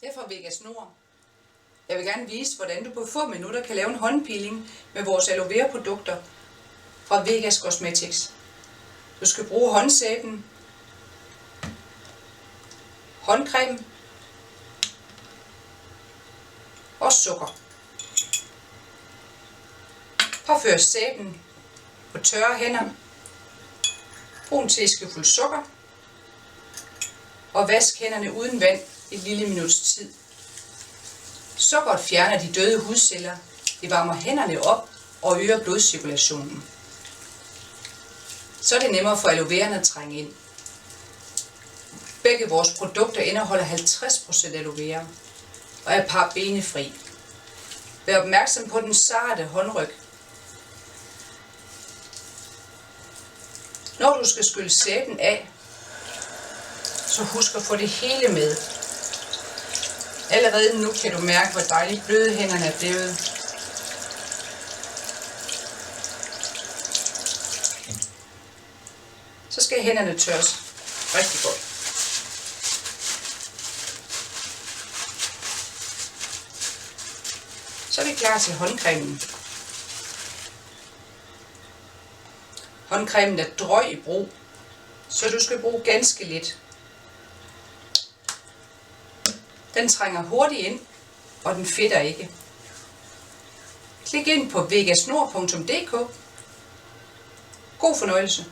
Det er fra Vegas Nord. Jeg vil gerne vise, hvordan du på få minutter kan lave en håndpeeling med vores aloe vera produkter fra Vegas Cosmetics. Du skal bruge håndsæben, håndcreme og sukker. Påfør sæben på tørre hænder. Brug en teskefuld sukker. Og vask hænderne uden vand et lille minuts tid. Sukkeret fjerner de døde hudceller. Det varmer hænderne op og øger blodcirkulationen. Så er det nemmere for aloe veraen at trænge ind. Begge vores produkter indeholder 50% aloe vera og er parabenfri. Vær opmærksom på den sarte håndryg. Når du skal skylle sæben af, så husk at få det hele med. Allerede nu kan du mærke, hvor dejligt bløde hænderne er blevet. Så skal hænderne tørres rigtig godt. Så er vi klar til håndcremen. Håndcremen er drøj i brug, så du skal bruge ganske lidt. Den trænger hurtigt ind, og den fedter ikke. Klik ind på vegasnord.dk. God fornøjelse.